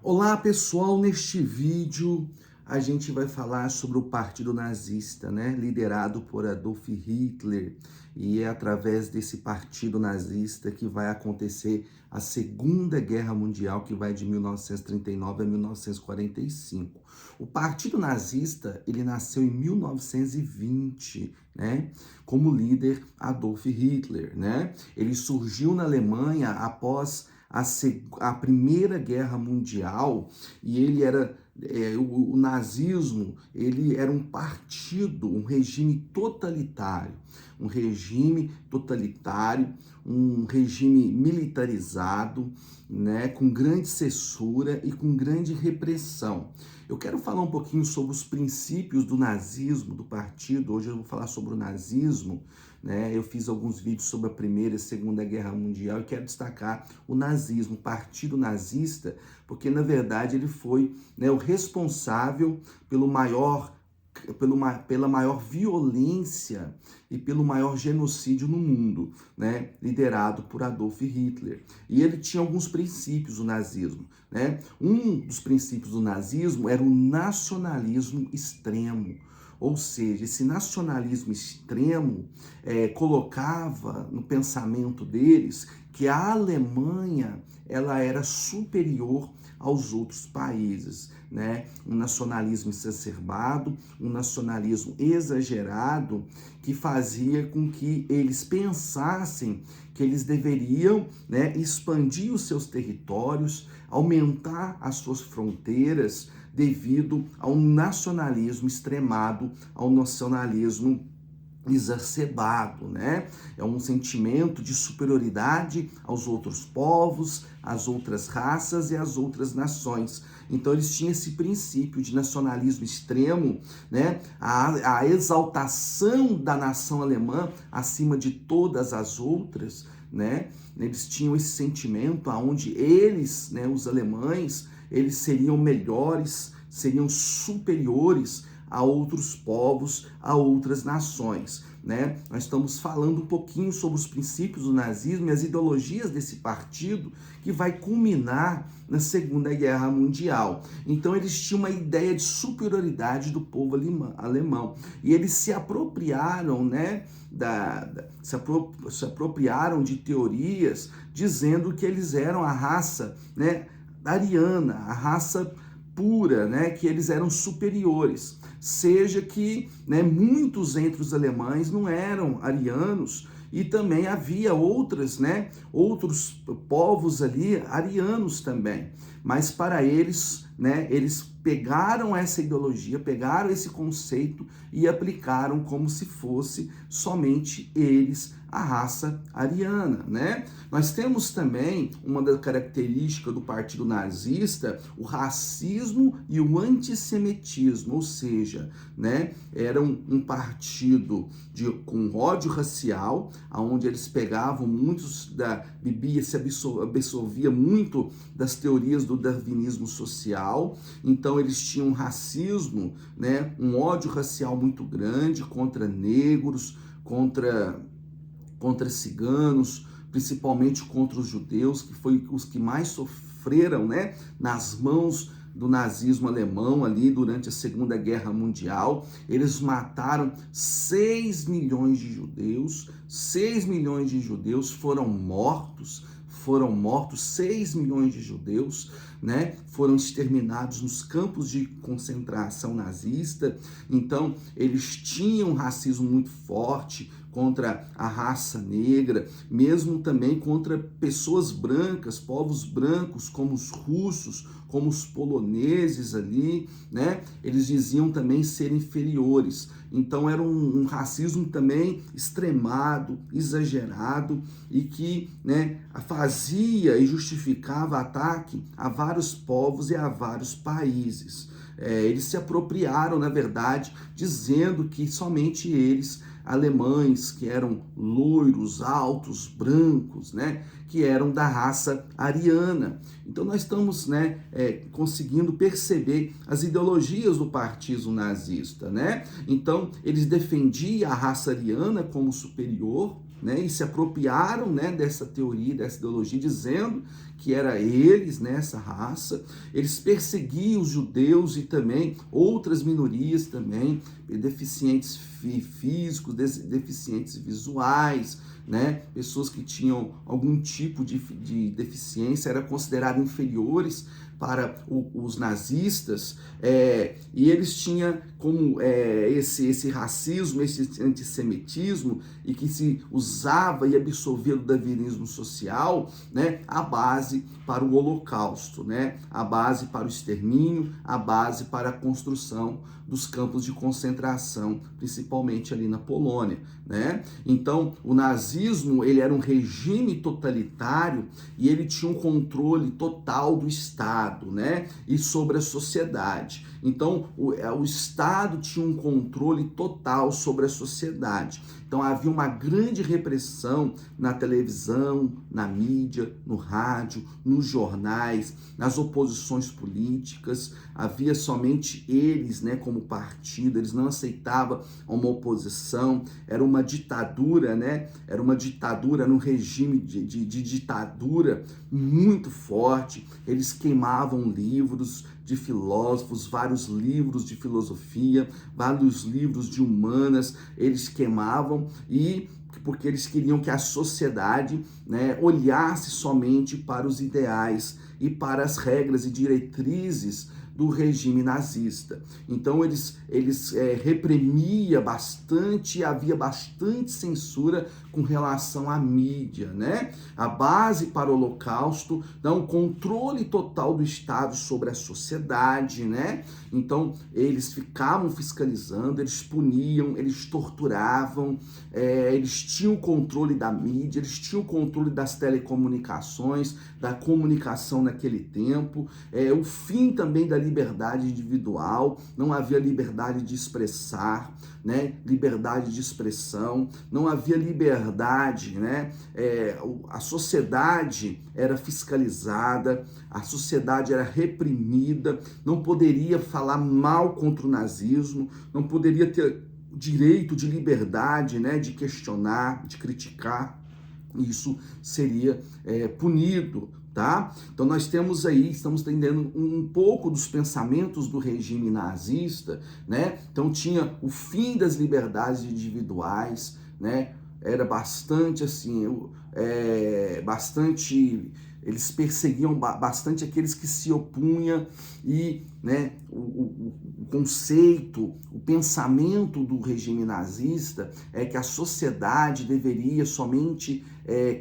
Olá pessoal, neste vídeo a gente vai falar sobre o Partido Nazista, liderado por Adolf Hitler, e é através desse Partido Nazista que vai acontecer a Segunda Guerra Mundial, que vai de 1939 a 1945. O Partido Nazista, ele nasceu em 1920, como líder Adolf Hitler, Ele surgiu na Alemanha após a Primeira Guerra Mundial, e ele era o nazismo, ele era um partido, um regime totalitário, um regime militarizado, com grande censura e com grande repressão. Eu quero falar um pouquinho sobre os princípios do nazismo, do partido. Hoje eu vou falar sobre o nazismo, Eu fiz alguns vídeos sobre a Primeira e a Segunda Guerra Mundial e quero destacar o nazismo, o partido nazista, porque na verdade ele foi o responsável pela maior violência e pelo maior genocídio no mundo, liderado por Adolf Hitler. E ele tinha alguns princípios, o nazismo, Um dos princípios do nazismo era o nacionalismo extremo. Ou seja, esse nacionalismo extremo colocava no pensamento deles que a Alemanha ela era superior aos outros países, Um nacionalismo exacerbado, um nacionalismo exagerado, que fazia com que eles pensassem que eles deveriam expandir os seus territórios, aumentar as suas fronteiras, devido ao nacionalismo extremado, ao nacionalismo exacerbado, É um sentimento de superioridade aos outros povos, às outras raças e às outras nações. Então eles tinham esse princípio de nacionalismo extremo, a exaltação da nação alemã acima de todas as outras, Eles tinham esse sentimento aonde eles, os alemães, eles seriam melhores, seriam superiores a outros povos, a outras nações, Nós estamos falando um pouquinho sobre os princípios do nazismo e as ideologias desse partido que vai culminar na Segunda Guerra Mundial. Então eles tinham uma ideia de superioridade do povo alemão e eles se apropriaram, se apropriaram de teorias dizendo que eles eram a raça, ariana, a raça pura, que eles eram superiores. Seja que muitos entre os alemães não eram arianos e também havia outros povos ali arianos também. Mas para eles, eles pegaram essa ideologia, pegaram esse conceito e aplicaram como se fosse somente eles, a raça ariana, Nós temos também uma das características do partido nazista, o racismo e o antissemitismo, ou seja, era um partido com ódio racial, onde eles pegavam se absorvia muito das teorias do darwinismo social. Então eles tinham um racismo, um ódio racial muito grande contra negros, contra ciganos, principalmente contra os judeus, que foi os que mais sofreram, nas mãos do nazismo alemão ali durante a Segunda Guerra Mundial. Eles mataram 6 milhões de judeus, 6 milhões de judeus foram mortos, 6 milhões de judeus, foram exterminados nos campos de concentração nazista. Então, eles tinham um racismo muito forte contra a raça negra, mesmo também contra pessoas brancas, povos brancos, como os russos, como os poloneses ali, Eles diziam também ser inferiores. Então era um racismo também extremado, exagerado e que fazia e justificava ataque a vários povos e a vários países. Eles se apropriaram, na verdade, dizendo que somente eles, alemães, que eram loiros, altos, brancos, que eram da raça ariana. Então nós estamos conseguindo perceber as ideologias do partido nazista. Então eles defendiam a raça ariana como superior, e se apropriaram dessa teoria, dessa ideologia, dizendo que era eles, né, essa raça. Eles perseguiam os judeus e também outras minorias também, deficientes físicos, deficientes visuais, né? Pessoas que tinham algum tipo de deficiência eram consideradas inferiores para os nazistas, e eles tinham como esse racismo, esse antissemitismo, e que se usava e absorvia do darwinismo social, né, a base para o Holocausto, né, a base para o extermínio, a base para a construção dos campos de concentração, principalmente ali na Polônia, né? Então, o nazismo, ele era um regime totalitário e ele tinha um controle total do Estado, né? E sobre a sociedade. Então, o Estado tinha um controle total sobre a sociedade. Então, havia uma grande repressão na televisão, na mídia, no rádio, nos jornais, nas oposições políticas. Havia somente eles, né, como partido, eles não aceitavam uma oposição. Era uma ditadura, né? Era uma ditadura, no regime de ditadura muito forte. Eles queimavam livros de filósofos, vários livros de filosofia, vários livros de humanas, eles queimavam, e porque eles queriam que a sociedade, né, olhasse somente para os ideais e para as regras e diretrizes do regime nazista. Então eles reprimia bastante, havia bastante censura com relação à mídia, né? A base para o Holocausto dá um controle total do Estado sobre a sociedade, né? Então eles ficavam fiscalizando, eles puniam, eles torturavam, eles tinham o controle da mídia, eles tinham o controle das telecomunicações, da comunicação naquele tempo, o fim também da liberdade individual, não havia liberdade de expressar, né? Liberdade de expressão, não havia liberdade, né? A sociedade era fiscalizada, a sociedade era reprimida, não poderia falar mal contra o nazismo, não poderia ter direito de liberdade, né? De questionar, de criticar. Isso seria punido, tá? Então nós temos aí, estamos entendendo um pouco dos pensamentos do regime nazista, né? Então tinha o fim das liberdades individuais, né? Era bastante assim, eles perseguiam bastante aqueles que se opunham, e, né, o conceito, o pensamento do regime nazista é que a sociedade deveria somente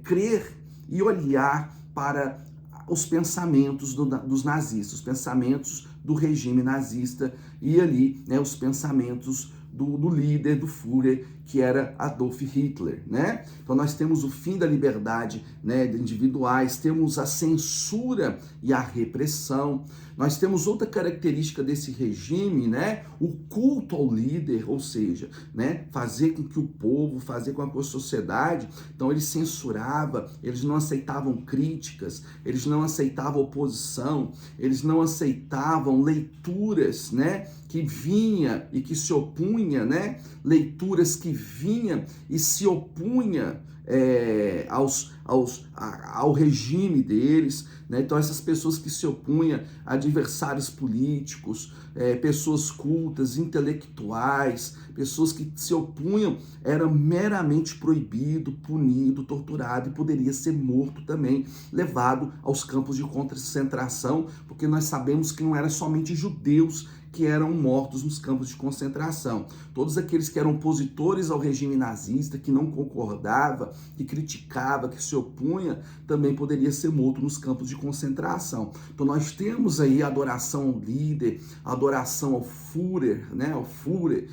crer e olhar para os pensamentos dos nazistas, os pensamentos do regime nazista, e ali, né, os pensamentos do líder, do Führer, que era Adolf Hitler, né? Então nós temos o fim da liberdade, né, individuais, temos a censura e a repressão. Nós temos outra característica desse regime, né, o culto ao líder, ou seja, né, fazer com que o povo, fazer com que a sociedade, então ele censurava, eles não aceitavam críticas, eles não aceitavam oposição, eles não aceitavam leituras, né, que vinha e que se opunha, né, leituras que vinha e se opunha ao regime deles, né? Então essas pessoas que se opunham, adversários políticos, pessoas cultas, intelectuais, pessoas que se opunham, era meramente proibido, punido, torturado, e poderia ser morto também, levado aos campos de concentração, porque nós sabemos que não era somente judeus que eram mortos nos campos de concentração. Todos aqueles que eram opositores ao regime nazista, que não concordava, que criticava, que se opunha, também poderia ser morto nos campos de concentração. Então nós temos aí a adoração ao líder, a adoração ao Führer, né? Ao Führer,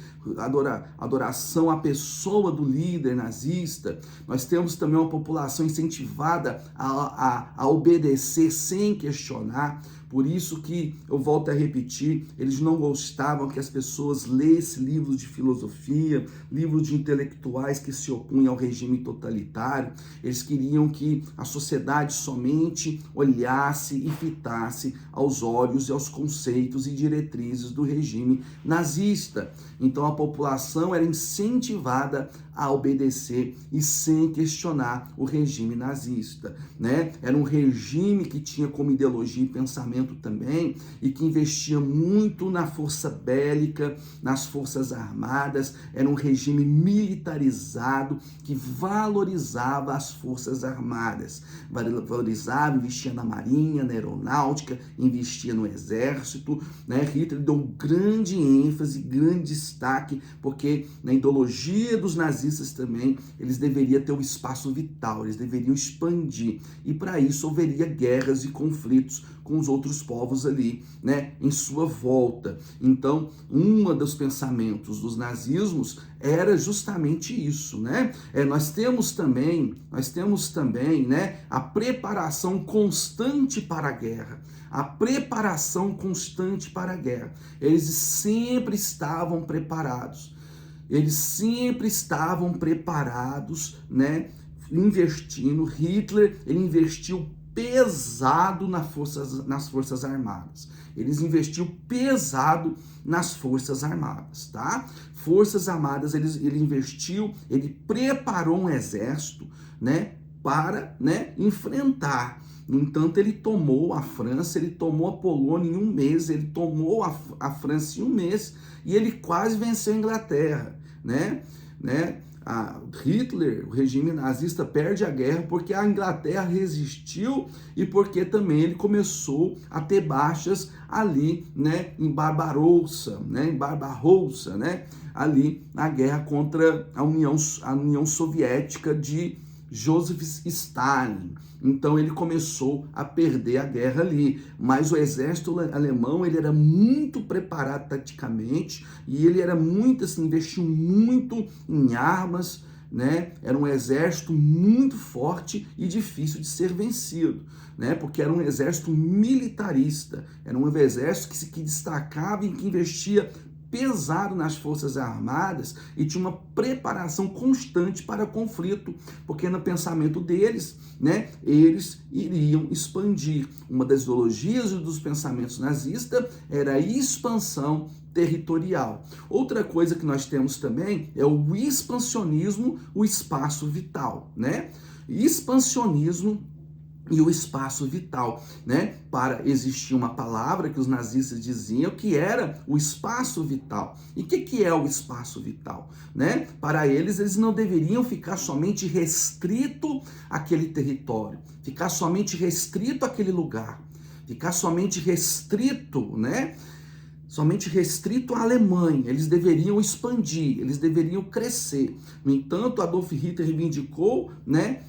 adoração à pessoa do líder nazista. Nós temos também uma população incentivada a obedecer sem questionar. Por isso que, eu volto a repetir, eles não gostavam que as pessoas lessem livros de filosofia, livros de intelectuais que se opunham ao regime totalitário. Eles queriam que a sociedade somente olhasse e fitasse aos olhos e aos conceitos e diretrizes do regime nazista. Então a população era incentivada a obedecer e sem questionar o regime nazista, né? Era um regime que tinha como ideologia e pensamento também e que investia muito na força bélica, nas forças armadas. Era um regime militarizado que valorizava as forças armadas, valorizava, investia na marinha, na aeronáutica, investia no exército, né? Hitler deu grande ênfase, grande destaque, porque na ideologia dos nazistas também, eles deveriam ter um espaço vital, eles deveriam expandir, e para isso haveria guerras e conflitos com os outros povos ali, né, em sua volta. Então, dos pensamentos dos nazismos era justamente isso, né? Nós temos também, né, a preparação constante para a guerra. A preparação constante para a guerra. Eles sempre estavam preparados. Né? Hitler, ele investiu pesado nas Forças Armadas. Eles investiu pesado nas Forças Armadas, tá? Forças Armadas, ele investiu, ele preparou um exército, né, para, né, enfrentar. No entanto, ele tomou a França, ele tomou a Polônia em um mês, ele tomou a França em um mês e ele quase venceu a Inglaterra, né? Hitler, o regime nazista, perde a guerra porque a Inglaterra resistiu e porque também ele começou a ter baixas ali, né, em Barbarossa, né, ali na guerra contra a União Soviética de Joseph Stalin. Então ele começou a perder a guerra ali, mas o exército alemão, ele era muito preparado taticamente e ele era muito assim, investiu muito em armas, né? Era um exército muito forte e difícil de ser vencido, né? Porque era um exército militarista, era um exército que destacava e que investia pesado nas Forças Armadas e tinha uma preparação constante para conflito, porque no pensamento deles, né, eles iriam expandir. Uma das ideologias dos pensamentos nazistas era a expansão territorial. Outra coisa que nós temos também é o expansionismo, o espaço vital, né? Expansionismo e o espaço vital, né? Para existir uma palavra que os nazistas diziam que era o espaço vital. E o que é o espaço vital, né? Para eles não deveriam ficar somente restrito àquele território, ficar somente restrito àquele lugar, ficar somente restrito, né? Somente restrito à Alemanha. Eles deveriam expandir, eles deveriam crescer. No entanto, Adolf Hitler reivindicou, né,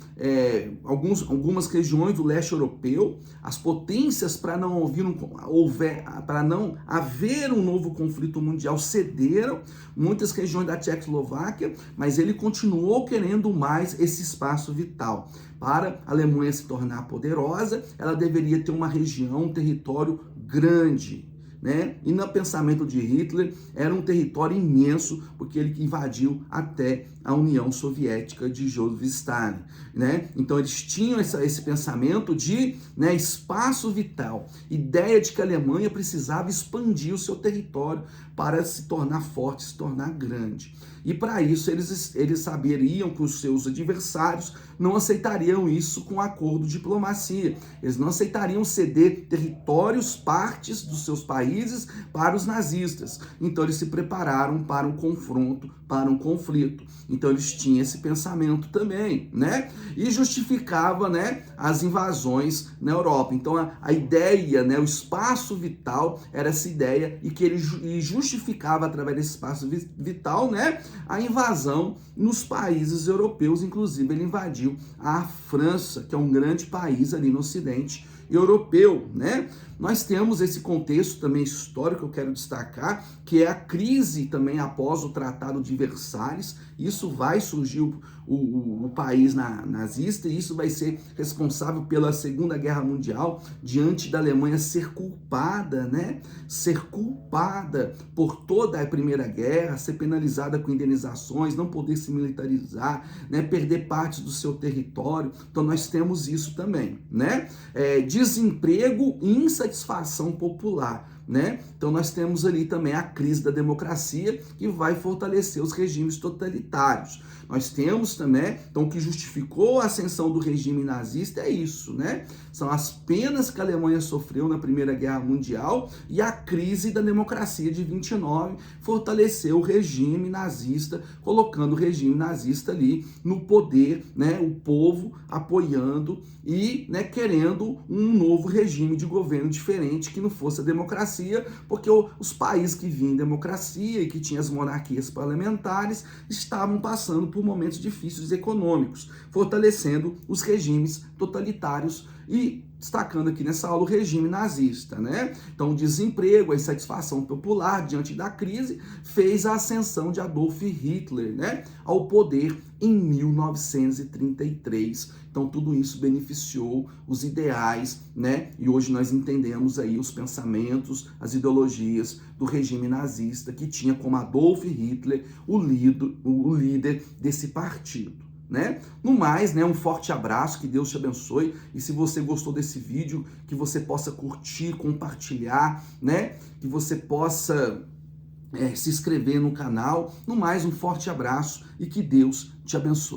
algumas regiões do leste europeu, as potências, para não haver um novo conflito mundial, cederam muitas regiões da Tchecoslováquia, mas ele continuou querendo mais esse espaço vital. Para a Alemanha se tornar poderosa, ela deveria ter uma região, um território grande, né? E no pensamento de Hitler era um território imenso, porque ele invadiu até a União Soviética de Joseph Stalin, né? Então eles tinham esse pensamento de, né, espaço vital, ideia de que a Alemanha precisava expandir o seu território para se tornar forte, se tornar grande. E para isso eles saberiam que os seus adversários não aceitariam isso com acordo de diplomacia. Eles não aceitariam ceder territórios, partes dos seus países para os nazistas. Então eles se prepararam para um confronto, para um conflito. Então eles tinham esse pensamento também, né? E justificava, né, as invasões na Europa. Então a ideia, né, o espaço vital era essa ideia e que ele justificava através desse espaço vital, né, a invasão nos países europeus. Inclusive ele invadiu a França, que é um grande país ali no Ocidente europeu, né? Nós temos esse contexto também histórico que eu quero destacar, que é a crise também após o Tratado de Versalhes. Isso vai surgir o país nazista, e isso vai ser responsável pela Segunda Guerra Mundial, diante da Alemanha ser culpada, né? Ser culpada por toda a Primeira Guerra, ser penalizada com indenizações, não poder se militarizar, né? Perder partes do seu território. Então nós temos isso também, né? Desemprego e insatisfação popular. né? Então nós temos ali também a crise da democracia, que vai fortalecer os regimes totalitários. Nós temos também, então o que justificou a ascensão do regime nazista é isso, né? São as penas que a Alemanha sofreu na Primeira Guerra Mundial e a crise da democracia de 29 fortaleceu o regime nazista, colocando o regime nazista ali no poder, né? O povo apoiando e, né, querendo um novo regime de governo diferente que não fosse a democracia, porque os países que vinham em democracia e que tinham as monarquias parlamentares estavam passando por momentos difíceis econômicos, fortalecendo os regimes totalitários e destacando aqui nessa aula o regime nazista, né? Então, o desemprego, a insatisfação popular diante da crise fez a ascensão de Adolf Hitler, né, ao poder em 1933. Então, tudo isso beneficiou os ideais, né? E hoje nós entendemos aí os pensamentos, as ideologias do regime nazista, que tinha como Adolf Hitler o líder desse partido. Né? No mais, né, um forte abraço, que Deus te abençoe, e se você gostou desse vídeo, que você possa curtir, compartilhar, né, que você possa se inscrever no canal. No mais, um forte abraço e que Deus te abençoe.